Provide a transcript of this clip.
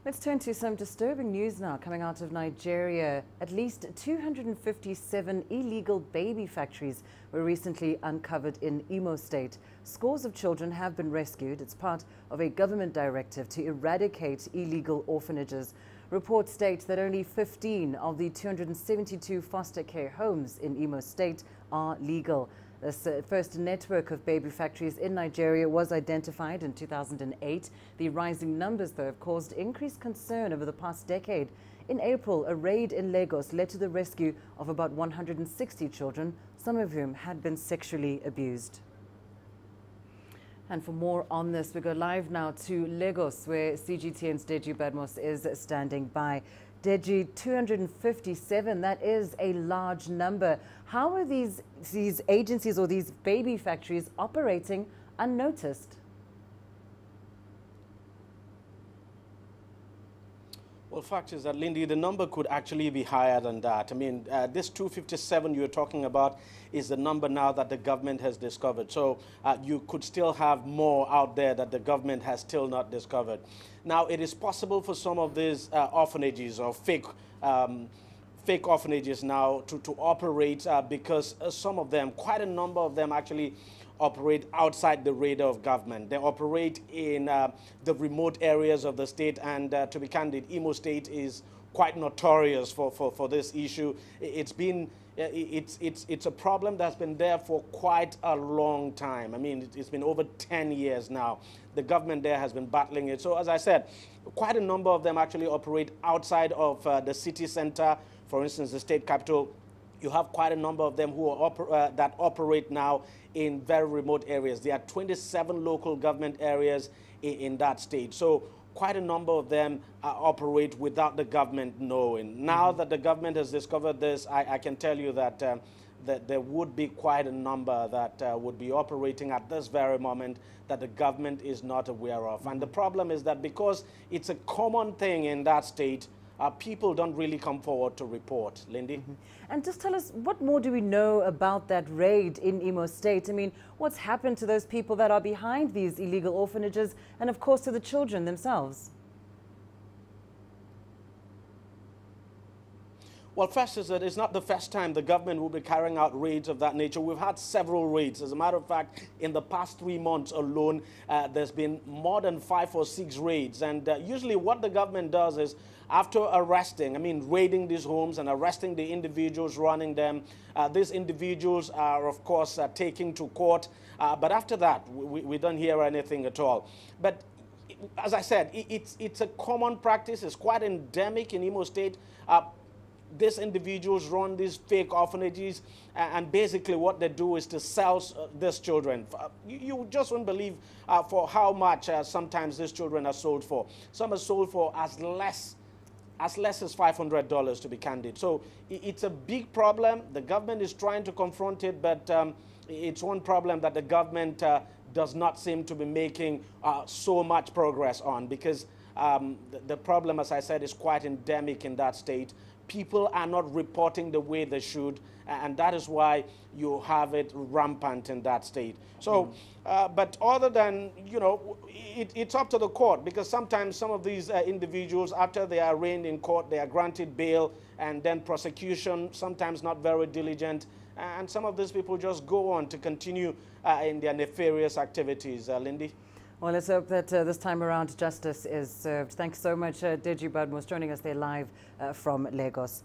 Let's turn to some disturbing news now coming out of Nigeria. At least 257 illegal baby factories were recently uncovered in Imo State. Scores of children have been rescued. It's part of a government directive to eradicate illegal orphanages. Reports state that only 15 of the 272 foster care homes in Imo State are legal. This first network of baby factories in Nigeria was identified in 2008. The rising numbers, though, have caused increased concern over the past decade. In April, a raid in Lagos led to the rescue of about 160 children, some of whom had been sexually abused. And for more on this, we go live now to Lagos, where CGTN's Deji Badmos is standing by. Deji, 257, that is a large number. How are these agencies or these baby factories operating unnoticed? Well, fact is that, Lindy, the number could actually be higher than that. I mean, this 257 you're talking about is the number now that the government has discovered. So you could still have more out there that the government has still not discovered. Now, it is possible for some of these orphanages or fake orphanages now to operate because some of them, quite a number of them actually operate outside the radar of government. They operate in the remote areas of the state, and to be candid, Imo State is quite notorious for this issue. It's a problem that's been there for quite a long time. I mean, it's been over 10 years now. The government there has been battling it. So as I said, quite a number of them actually operate outside of the city center. For instance, the state capital. You have quite a number of them who are that operate now in very remote areas. There are 27 local government areas in that state. So quite a number of them operate without the government knowing. Now that the government has discovered this, I can tell you that, that there would be quite a number that would be operating at this very moment that the government is not aware of. And the problem is that because it's a common thing in that state, people don't really come forward to report. Lindy? And just tell us, what more do we know about that raid in Imo State? I mean, what's happened to those people that are behind these illegal orphanages and, of course, to the children themselves? Well, first is that it's not the first time the government will be carrying out raids of that nature. We've had several raids. As a matter of fact, in the past 3 months alone, there's been more than 5 or 6 raids. And usually what the government does is, after arresting, raiding these homes and arresting the individuals running them, these individuals are, of course, taken to court. But after that, we don't hear anything at all. But as I said, it's a common practice. It's quite endemic in Imo State. These individuals run these fake orphanages, and basically what they do is to sell these children. You just won't believe for how much sometimes these children are sold for. Some are sold for as less as $500, to be candid. So it's a big problem. The government is trying to confront it, but it's one problem that the government does not seem to be making so much progress on, because the problem, as I said, is quite endemic in that state. People are not reporting the way they should, and that is why you have it rampant in that state. So, but other than, it's up to the court, because sometimes some of these individuals, after they are arraigned in court, they are granted bail, and then prosecution, sometimes not very diligent, and some of these people just go on to continue in their nefarious activities. Lindy? Well, let's hope that this time around justice is served. Thanks so much, Deji Badmos, joining us there live from Lagos.